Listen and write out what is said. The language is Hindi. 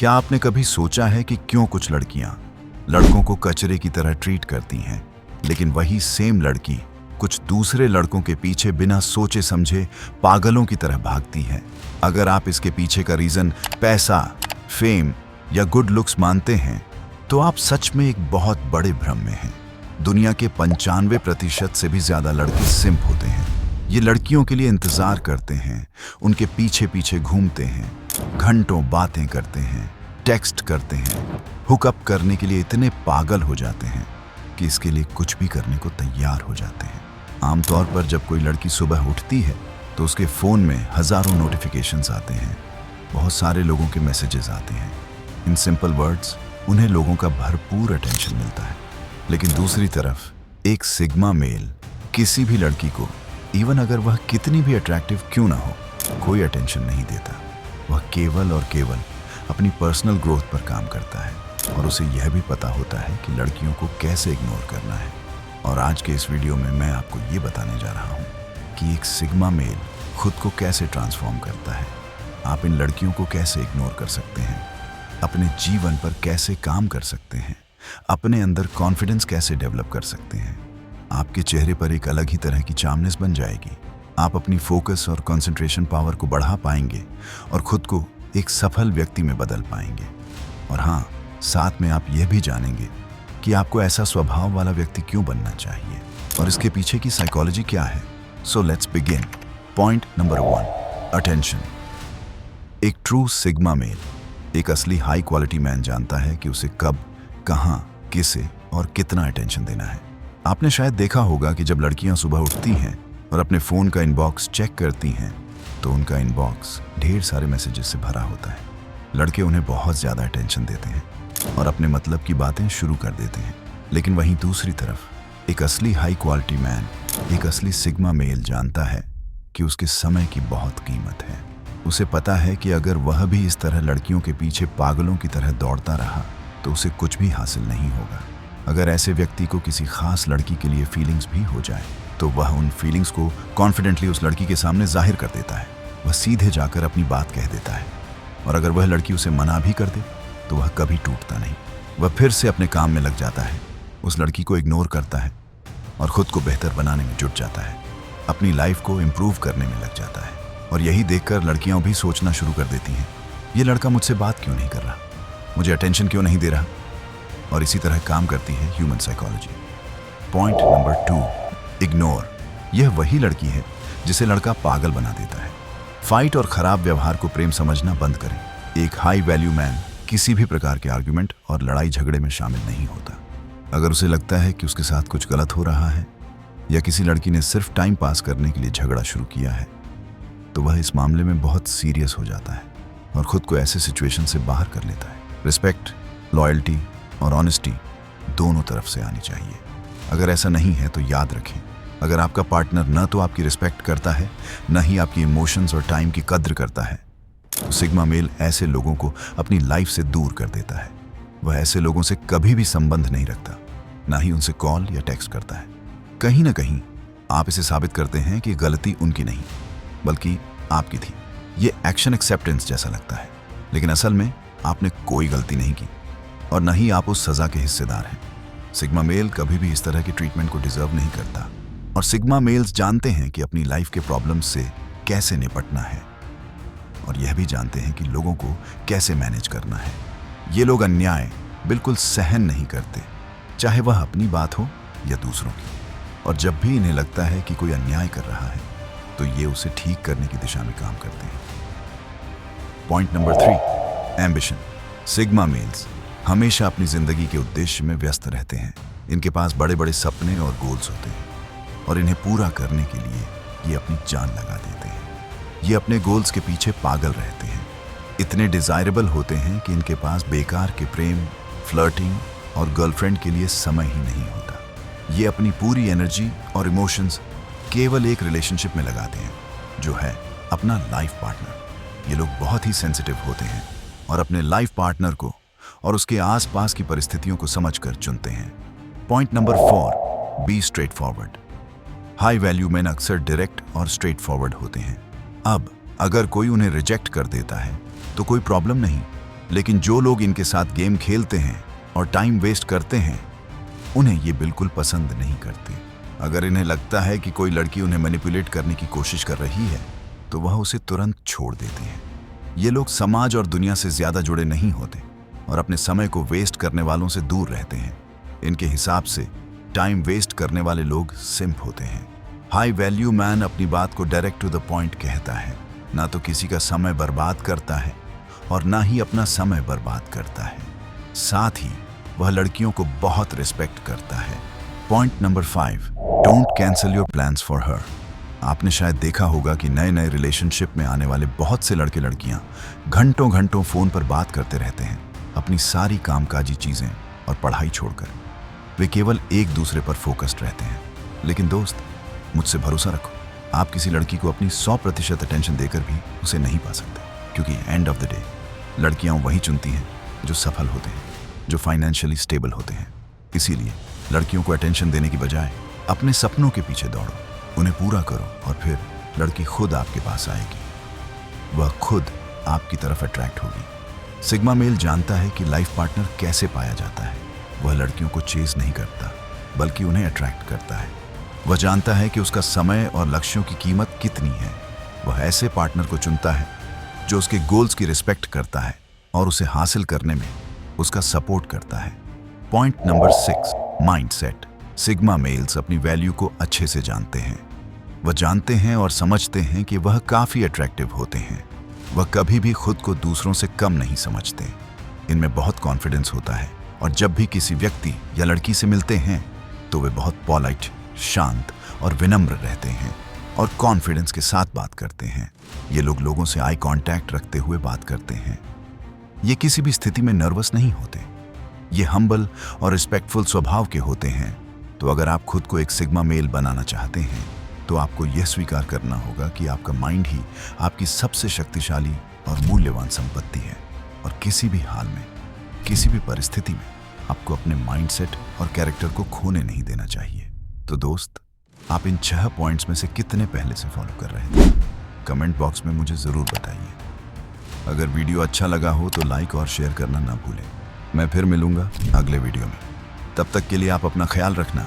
क्या आपने कभी सोचा है कि क्यों कुछ लड़कियां लड़कों को कचरे की तरह ट्रीट करती हैं, लेकिन वही सेम लड़की कुछ दूसरे लड़कों के पीछे बिना सोचे समझे पागलों की तरह भागती है? अगर आप इसके पीछे का रीजन पैसा, फेम या गुड लुक्स मानते हैं, तो आप सच में एक बहुत बड़े भ्रम में हैं। दुनिया के 95% से भी ज्यादा लड़के सिंप होते हैं। ये लड़कियों के लिए इंतजार करते हैं, उनके पीछे पीछे घूमते हैं, घंटों बातें करते हैं, टेक्स्ट करते हैं, हुकअप करने के लिए इतने पागल हो जाते हैं कि इसके लिए कुछ भी करने को तैयार हो जाते हैं। आमतौर पर जब कोई लड़की सुबह उठती है तो उसके फ़ोन में हज़ारों नोटिफिकेशंस आते हैं, बहुत सारे लोगों के मैसेजेस आते हैं। इन सिंपल वर्ड्स उन्हें लोगों का भरपूर अटेंशन मिलता है। लेकिन दूसरी तरफ एक सिग्मा मेल किसी भी लड़की को, इवन अगर वह कितनी भी अट्रैक्टिव क्यों ना हो, कोई अटेंशन नहीं देता। वह केवल और केवल अपनी पर्सनल ग्रोथ पर काम करता है और उसे यह भी पता होता है कि लड़कियों को कैसे इग्नोर करना है। और आज के इस वीडियो में मैं आपको ये बताने जा रहा हूँ कि एक सिग्मा मेल खुद को कैसे ट्रांसफॉर्म करता है। आप इन लड़कियों को कैसे इग्नोर कर सकते हैं, अपने जीवन पर कैसे काम कर सकते हैं, अपने अंदर कॉन्फिडेंस कैसे डेवलप कर सकते हैं। आपके चेहरे पर एक अलग ही तरह की चार्मनेस बन जाएगी। आप अपनी फोकस और कंसंट्रेशन पावर को बढ़ा पाएंगे और खुद को एक सफल व्यक्ति में बदल पाएंगे। और हाँ, साथ में आप यह भी जानेंगे कि आपको ऐसा स्वभाव वाला व्यक्ति क्यों बनना चाहिए और इसके पीछे की साइकोलॉजी क्या है। So let's begin. Point number 1, attention. एक ट्रू सिग्मा मेल, एक असली हाई क्वालिटी मैन जानता है कि उसे कब, कहाँ, किसे और कितना अटेंशन देना है। आपने शायद देखा होगा कि जब लड़कियां सुबह उठती हैं और अपने फ़ोन का इनबॉक्स चेक करती हैं तो उनका इनबॉक्स ढेर सारे मैसेजेस से भरा होता है। लड़के उन्हें बहुत ज़्यादा अटेंशन देते हैं और अपने मतलब की बातें शुरू कर देते हैं। लेकिन वहीं दूसरी तरफ एक असली हाई क्वालिटी मैन, एक असली सिग्मा मेल जानता है कि उसके समय की बहुत कीमत है। उसे पता है कि अगर वह भी इस तरह लड़कियों के पीछे पागलों की तरह दौड़ता रहा तो उसे कुछ भी हासिल नहीं होगा। अगर ऐसे व्यक्ति को किसी खास लड़की के लिए फीलिंग्स भी हो जाए तो वह उन फीलिंग्स को कॉन्फिडेंटली उस लड़की के सामने जाहिर कर देता है। वह सीधे जाकर अपनी बात कह देता है और अगर वह लड़की उसे मना भी कर दे तो वह कभी टूटता नहीं। वह फिर से अपने काम में लग जाता है, उस लड़की को इग्नोर करता है और खुद को बेहतर बनाने में जुट जाता है, अपनी लाइफ को इम्प्रूव करने में लग जाता है। और यही देखकर लड़कियां भी सोचना शुरू कर देती हैं, ये लड़का मुझसे बात क्यों नहीं कर रहा, मुझे अटेंशन क्यों नहीं दे रहा। और इसी तरह काम करती है human psychology. Point number 2, ignore. यह वही लड़की है जिसे लड़का पागल बना देता है। फाइट और खराब व्यवहार को प्रेम समझना बंद करें। एक हाई वैल्यू मैन किसी भी प्रकार के आर्ग्यूमेंट और लड़ाई झगड़े में शामिल नहीं होता। अगर उसे लगता है कि उसके साथ कुछ गलत हो रहा है या किसी लड़की ने सिर्फ टाइम पास करने के लिए झगड़ा शुरू किया है तो वह इस मामले में बहुत सीरियस हो जाता है और खुद को ऐसे सिचुएशन से बाहर कर लेता है। रिस्पेक्ट, लॉयल्टी और ऑनेस्टी दोनों तरफ से आनी चाहिए। अगर ऐसा नहीं है तो याद रखें, अगर आपका पार्टनर न तो आपकी रिस्पेक्ट करता है, न ही आपकी इमोशंस और टाइम की कद्र करता है, तो सिग्मा मेल ऐसे लोगों को अपनी लाइफ से दूर कर देता है। वह ऐसे लोगों से कभी भी संबंध नहीं रखता, न ही उनसे कॉल या टेक्स्ट करता है। कहीं ना कहीं आप इसे साबित करते हैं कि गलती उनकी नहीं बल्कि आपकी थी। ये एक्शन एक्सेप्टेंस जैसा लगता है, लेकिन असल में आपने कोई गलती नहीं की और न ही आप उस सजा के हिस्सेदार हैं। सिग्मा मेल कभी भी इस तरह की ट्रीटमेंट को डिजर्व नहीं करता और सिग्मा मेल्स जानते हैं कि अपनी लाइफ के प्रॉब्लम्स से कैसे निपटना है और यह भी जानते हैं कि लोगों को कैसे मैनेज करना है। ये लोग अन्याय बिल्कुल सहन नहीं करते, चाहे वह अपनी बात हो या दूसरों की। और जब भी इन्हें लगता है कि कोई अन्याय कर रहा है तो ये उसे ठीक करने की दिशा में काम करते हैं। Point number 3, ambition. Sigma males हमेशा अपनी जिंदगी के उद्देश्य में व्यस्त रहते हैं। इनके पास बड़े बड़े सपने और गोल्स होते हैं और इन्हें पूरा करने के लिए ये अपनी जान लगा देते हैं। ये अपने गोल्स के पीछे पागल रहते हैं, इतने डिजायरेबल होते हैं कि इनके पास बेकार के प्रेम, फ्लर्टिंग और गर्लफ्रेंड के लिए समय ही नहीं होता। ये अपनी पूरी एनर्जी और इमोशंस केवल एक रिलेशनशिप में लगाते हैं, जो है अपना लाइफ पार्टनर। ये लोग बहुत ही सेंसिटिव होते हैं और अपने लाइफ पार्टनर को और उसके आसपास की परिस्थितियों को समझकर चुनते हैं। Point number 4, be straight forward. High value man अक्सर डायरेक्ट और स्ट्रेट फॉरवर्ड होते हैं। अब अगर कोई उन्हें रिजेक्ट कर देता है तो कोई प्रॉब्लम नहीं, लेकिन जो लोग इनके साथ गेम खेलते हैं और टाइम वेस्ट करते हैं, उन्हें ये बिल्कुल पसंद नहीं करते। अगर इन्हें लगता है कि कोई लड़की उन्हें मैनिपुलेट करने की कोशिश कर रही है, तो वह उसे तुरंत छोड़ देते हैं। ये लोग समाज और दुनिया से ज्यादा जुड़े नहीं होते और अपने समय को वेस्ट करने वालों से दूर रहते हैं। इनके हिसाब से टाइम वेस्ट करने वाले लोग सिंप होते हैं। हाई वैल्यू मैन अपनी बात को डायरेक्ट टू द पॉइंट कहता है, ना तो किसी का समय बर्बाद करता है और ना ही अपना समय बर्बाद करता है। साथ ही वह लड़कियों को बहुत रिस्पेक्ट करता है। Point number 5, don't cancel your plans for her. आपने शायद देखा होगा कि नए नए रिलेशनशिप में आने वाले बहुत से लड़के लड़कियां घंटों घंटों फोन पर बात करते रहते हैं, अपनी सारी कामकाजी चीजें और पढ़ाई छोड़कर। वे केवल एक दूसरे पर फोकस्ड रहते हैं। लेकिन दोस्त, मुझसे भरोसा रखो, आप किसी लड़की को अपनी 100% अटेंशन देकर भी उसे नहीं पा सकते, क्योंकि एंड ऑफ द डे लड़कियां वही चुनती हैं जो सफल होते हैं, जो फाइनेंशियली स्टेबल होते हैं। इसीलिए लड़कियों को अटेंशन देने की बजाय अपने सपनों के पीछे दौड़ो, उन्हें पूरा करो और फिर लड़की खुद आपके पास आएगी। वह खुद आपकी तरफ अट्रैक्ट होगी। सिग्मा मेल जानता है कि लाइफ पार्टनर कैसे पाया जाता है। वह लड़कियों को चेज नहीं करता, बल्कि उन्हें अट्रैक्ट करता है। वह जानता है कि उसका समय और लक्ष्यों की कीमत कितनी है। वह ऐसे पार्टनर को चुनता है जो उसके गोल्स की रिस्पेक्ट करता है और उसे हासिल करने में उसका सपोर्ट करता है। Point number 6, mindset. Sigma males अपनी वैल्यू को अच्छे से जानते हैं। वह जानते हैं और समझते हैं कि वह काफी अट्रैक्टिव होते हैं। वह कभी भी खुद को दूसरों से कम नहीं समझते। इनमें बहुत कॉन्फिडेंस होता है और जब भी किसी व्यक्ति या लड़की से मिलते हैं तो वे बहुत पॉलाइट, शांत और विनम्र रहते हैं और कॉन्फिडेंस के साथ बात करते हैं। ये लोग लोगों से आई कांटेक्ट रखते हुए बात करते हैं। ये किसी भी स्थिति में नर्वस नहीं होते। ये हम्बल और रिस्पेक्टफुल स्वभाव के होते हैं। तो अगर आप खुद को एक सिग्मा मेल बनाना चाहते हैं, तो आपको यह स्वीकार करना होगा कि आपका माइंड ही आपकी सबसे शक्तिशाली और मूल्यवान संपत्ति है और किसी भी हाल में, किसी भी परिस्थिति में आपको अपने माइंडसेट और कैरेक्टर को खोने नहीं देना चाहिए। तो दोस्त, आप इन 6 पॉइंट्स में से कितने पहले से फॉलो कर रहे थे? कमेंट बॉक्स में मुझे जरूर बताइए। अगर वीडियो अच्छा लगा हो तो लाइक और शेयर करना ना भूलें। मैं फिर मिलूंगा अगले वीडियो में। तब तक के लिए आप अपना ख्याल रखना।